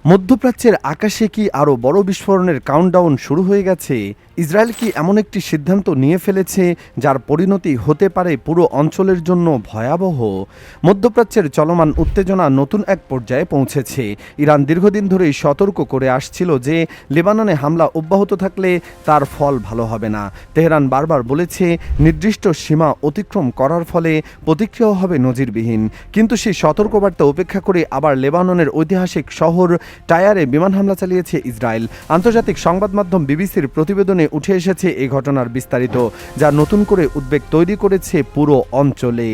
মধ্যপ্রাচ্যের আকাশে কি আরও বড় বিস্ফোরণের কাউন্টডাউন শুরু হয়ে গেছে? ইসরায়েল কি এমন একটি সিদ্ধান্ত নিয়ে ফেলেছে যার পরিণতি হতে পারে পুরো অঞ্চলের জন্য ভয়াবহ? মধ্যপ্রাচ্যের চলমান উত্তেজনা নতুন এক পর্যায়ে পৌঁছেছে। ইরান দীর্ঘদিন ধরেই সতর্ক করে আসছিল যে লেবাননে হামলা অব্যাহত থাকলে তার ফল ভালো হবে না। তেহরান বারবার বলেছে নির্দিষ্ট সীমা অতিক্রম করার ফলে প্রতিক্রিয়াও হবে নজিরবিহীন। কিন্তু সেই সতর্কবার্তা উপেক্ষা করে আবার লেবাননের ঐতিহাসিক শহর টায়ারে বিমান হামলা চালিয়েছে ইসরায়েল। আন্তর্জাতিক সংবাদ মাধ্যম বিবিসির প্রতিবেদনে উঠে এসেছে এই ঘটনার বিস্তারিত, যা নতুন করে উদ্বেগ তৈরি করেছে পুরো অঞ্চলে।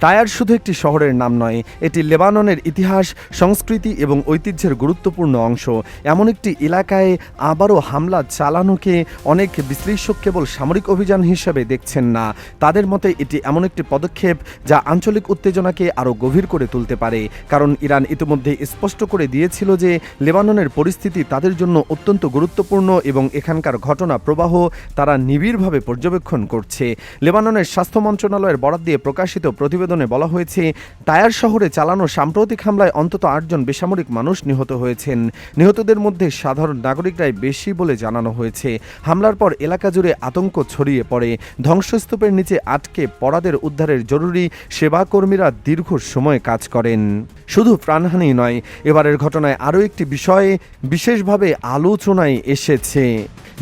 টায়ার শুধু একটি শহরের নাম নয়, এটি লেবাননের ইতিহাস, সংস্কৃতি এবং ঐতিহ্যের গুরুত্বপূর্ণ অংশ। এমন একটি এলাকায় আবারও হামলা চালানোকে অনেক বিশ্লেষক কেবল সামরিক অভিযান হিসেবে দেখছেন না। তাদের মতে এটি এমন একটি পদক্ষেপ যা আঞ্চলিক উত্তেজনাকে আরও গভীর করে তুলতে পারে, কারণ ইরান ইতিমধ্যে স্পষ্ট করে দিয়েছিল যে লেবাননের পরিস্থিতি তাদের জন্য অত্যন্ত গুরুত্বপূর্ণ এবং এখানকার ঘটনা প্রবাহ তারা নিবিড়ভাবে পর্যবেক্ষণ করছে। লেবাননের স্বাস্থ্য মন্ত্রণালয়ের বরাত দিয়ে প্রকাশিত প্রতিবেদনে বলা হয়েছে, টায়ার শহরে চালানো সাম্প্রতিক হামলায় অন্তত 8 জন বেসামরিক মানুষ নিহত হয়েছেন। নিহতদের মধ্যে সাধারণ নাগরিকরাই বেশি বলে জানানো হয়েছে। হামলার পর এলাকা জুড়ে আতঙ্ক ছড়িয়ে পড়ে। ধ্বংসস্তূপের নিচে আটকে পড়াদের উদ্ধারের জরুরি সেবাকর্মীরা দীর্ঘ সময় কাজ করেন। শুধু প্রাণহানি নয়, এবারের ঘটনায় আরও একটি বিষয়ে বিশেষভাবে আলোচনায় এসেছে।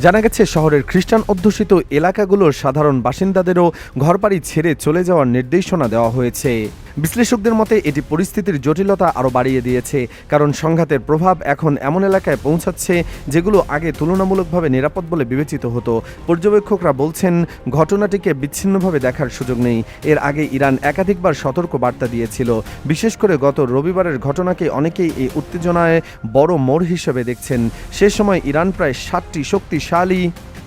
জানা গেছে শহরের খ্রিস্টান অধ্যুষিত এলাকাগুলোর সাধারণ বাসিন্দাদেরও ঘরবাড়ি ছেড়ে চলে যাওয়ার নির্দেশনা দেওয়া হয়েছে। বিশ্লেষকদের মতে এটি পরিস্থিতির জটিলতা আরও বাড়িয়ে দিয়েছে, কারণ সংঘাতের প্রভাব এখন এমন এলাকায় পৌঁছাচ্ছে যেগুলো আগে তুলনামূলকভাবে নিরাপদ বলে বিবেচিত হতো। পর্যবেক্ষকরা বলছেন ঘটনাটিকে বিচ্ছিন্নভাবে দেখার সুযোগ নেই। এর আগে ইরান একাধিকবার সতর্ক বার্তা দিয়েছিল। বিশেষ করে গত রবিবারের ঘটনাকে অনেকেই এই উত্তেজনায় বড় মোড় হিসেবে দেখছেন। সে সময় ইরান প্রায় 7টি শক্তিশালী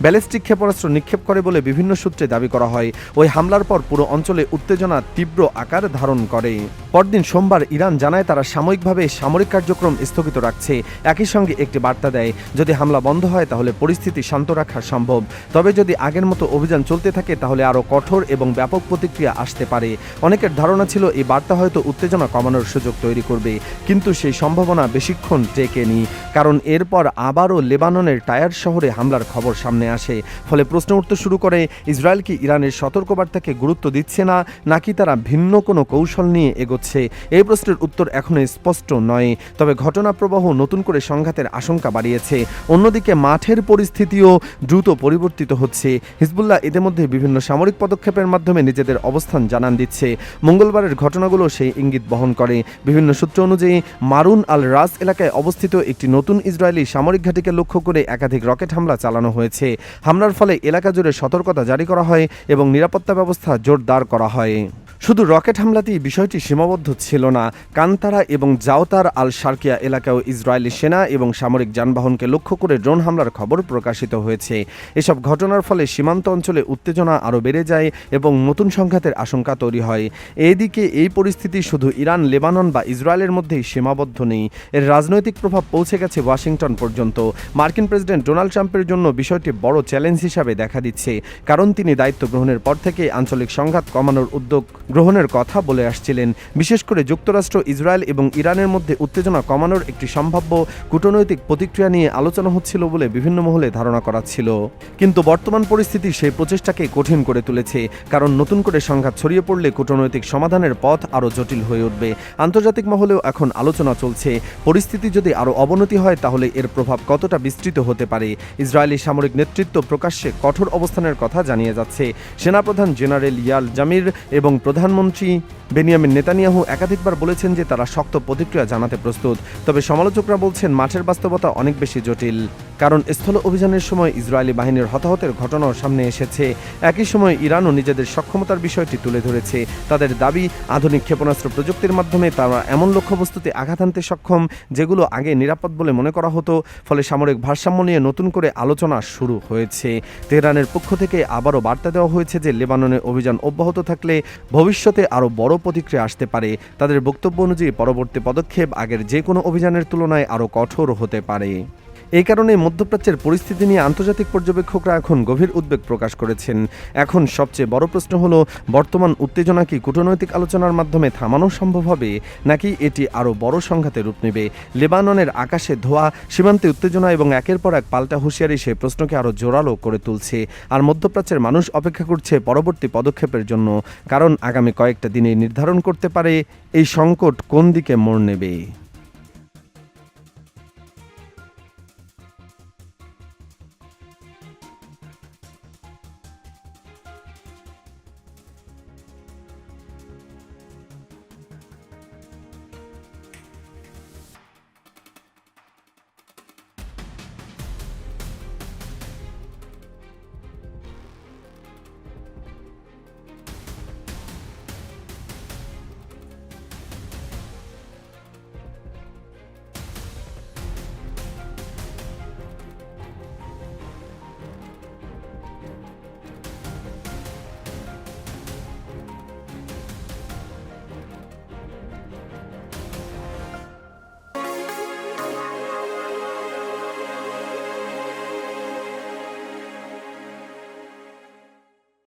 ব্যালিস্টিক ক্ষেপণাস্ত্র নিক্ষেপ করে বলে বিভিন্ন সূত্রে দাবি করা হয়। ওই হামলার পর পুরো অঞ্চলে উত্তেজনা তীব্র আকার ধারণ করে। পরদিন সোমবার ইরান জানায় তারা সাময়িকভাবে সামরিক কার্যক্রম স্থগিত রাখছে। একই সঙ্গে একটি বার্তা দেয়, যদি হামলা বন্ধ হয় তাহলে পরিস্থিতি শান্ত রাখা সম্ভব। তবে যদি আগের মতো অভিযান চলতে থাকে তাহলে আরও কঠোর এবং ব্যাপক প্রতিক্রিয়া আসতে পারে। অনেকের ধারণা ছিল এই বার্তা হয়তো উত্তেজনা কমানোর সুযোগ তৈরি করবে, কিন্তু সেই সম্ভাবনা বেশিক্ষণ টেকেনি, কারণ এরপর আবারও লেবাননের টায়ার শহরে হামলার খবর সামনে আসে। ফলে প্রশ্ন উঠতে শুরু করে, ইসরায়েল কি ইরানের সতর্কবার্তাকে গুরুত্ব দিচ্ছে না, নাকি তারা ভিন্ন কোনো কৌশল নিয়ে এগোচ্ছে? এই প্রশ্নের উত্তর এখনো স্পষ্ট নয়। তবে ঘটনা প্রবাহ নতুন করে সংঘাতের আশঙ্কা বাড়িয়েছে। অন্যদিকে মাঠের পরিস্থিতিও দ্রুত পরিবর্তিত হচ্ছে। হিজবুল্লাহ ইতিমধ্যে বিভিন্ন সামরিক পদক্ষেপের মাধ্যমে নিজেদের অবস্থান জানান দিচ্ছে। মঙ্গলবারের ঘটনাগুলো সেই ইঙ্গিত বহন করে। বিভিন্ন সূত্র অনুযায়ী মারুন আল রাস এলাকায় অবস্থিত একটি নতুন ইসরায়েলি সামরিক ঘাঁটিকে লক্ষ্য করে একাধিক রকেট হামলা চালানো হয়েছে। হামলার ফলে এলাকা জুড়ে সতর্কতা জারি করা হয় এবং নিরাপত্তা ব্যবস্থা জোরদার করা হয়। শুধু রকেট হামলাতেই বিষয়টি সীমাবদ্ধ ছিল না। কান্তারা এবং জাওতার আল শার্কিয়া এলাকায় ইসরায়েলি সেনা এবং সামরিক যানবাহনকে লক্ষ্য করে ড্রোন হামলার খবর প্রকাশিত হয়েছে। এসব ঘটনার ফলে সীমান্ত অঞ্চলে উত্তেজনা আরও বেড়ে যায় এবং নতুন সংঘাতের আশঙ্কা তৈরি হয়। এদিকে এই পরিস্থিতি শুধু ইরান, লেবানন বা ইসরায়েলের মধ্যেই সীমাবদ্ধ নেই। এর রাজনৈতিক প্রভাব পৌঁছে গেছে ওয়াশিংটন পর্যন্ত। মার্কিন প্রেসিডেন্ট ডোনাল্ড ট্রাম্পের জন্য বিষয়টি বড় চ্যালেঞ্জ হিসাবে দেখা দিচ্ছে, কারণ তিনি দায়িত্ব গ্রহণের পর থেকে আঞ্চলিক সংঘাত কমানোর উদ্যোগ গ্রহণের কথা বলে আসছিলেন। বিশেষ করে যুক্তরাষ্ট্র, ইসরায়েল এবং ইরানের মধ্যে উত্তেজনা কমানোর একটি সম্ভাব্য কূটনৈতিক প্রতিক্রিয়া নিয়ে আলোচনা হচ্ছিল বলে বিভিন্ন মহলে ধারণা করা ছিল। কিন্তু বর্তমান পরিস্থিতি সেই প্রচেষ্টাকে কঠিন করে তুলেছে, কারণ নতুন করে সংঘাত ছড়িয়ে পড়লে কূটনৈতিক সমাধানের পথ আরও জটিল হয়ে উঠবে। আন্তর্জাতিক মহলেও এখন আলোচনা চলছে, পরিস্থিতি যদি আরও অবনতি হয় তাহলে এর প্রভাব কতটা বিস্তৃত হতে পারে। ইসরায়েলি সামরিক নেতৃত্ব প্রকাশ্যে কঠোর অবস্থানের কথা জানিয়ে যাচ্ছে। সেনাপ্রধান জেনারেল ইয়াল জামির এবং প্রধানমন্ত্রী বেনিয়ামিন নেতানিয়াহু একাধিকবার বলেছেন যে তারা শক্ত প্রতিক্রিয়া জানাতে প্রস্তুত। তবে সমালোচকরা বলছেন মাঠের বাস্তবতা অনেক বেশি জটিল, কারণ স্থল অভিযানের সময় ইসরায়েলি বাহিনীর হতাহতের ঘটনাও সামনে এসেছে। একই সময় ইরানও নিজেদের সক্ষমতার বিষয়টি তুলে ধরেছে। তাদের দাবি, আধুনিক ক্ষেপণাস্ত্র প্রযুক্তির মাধ্যমে তারা এমন লক্ষ্যবস্তুতে আঘাত হানতে সক্ষম যেগুলো আগে নিরাপদ বলে মনে করা হতো। ফলে সামরিক ভারসাম্য নিয়ে নতুন করে আলোচনা শুরু হয়েছে। তেহরানের পক্ষ থেকে আবারও বার্তা দেওয়া হয়েছে যে লেবাননে অভিযান অব্যাহত থাকলে ভবিষ্যতে আরও বড় প্রতিক্রিয়া আসতে পারে। তাদের বক্তব্য অনুযায়ী পরবর্তী পদক্ষেপ আগের যে কোনো অভিযানের তুলনায় আরও কঠোর হতে পারে। এই কারণে মধ্যপ্রাচ্যের পরিস্থিতি নিয়ে আন্তর্জাতিক পর্যবেক্ষকরা এখন গভীর উদ্বেগ প্রকাশ করেছেন। এখন সবচেয়ে বড় প্রশ্ন হলো, বর্তমান উত্তেজনা কি কূটনৈতিক আলোচনার মাধ্যমে থামানো সম্ভব হবে, নাকি এটি আরও বড় সংঘাতে রূপ নেবে? লেবাননের আকাশে ধোঁয়া, সীমান্তে উত্তেজনা এবং একের পর এক পাল্টা হুঁশিয়ারি সেই প্রশ্নকে আরও জোরালো করে তুলছে। আর মধ্যপ্রাচ্যের মানুষ অপেক্ষা করছে পরবর্তী পদক্ষেপের জন্য, কারণ আগামী কয়েকটা দিনে নির্ধারণ করতে পারে এই সংকট কোন দিকে মোড় নেবে।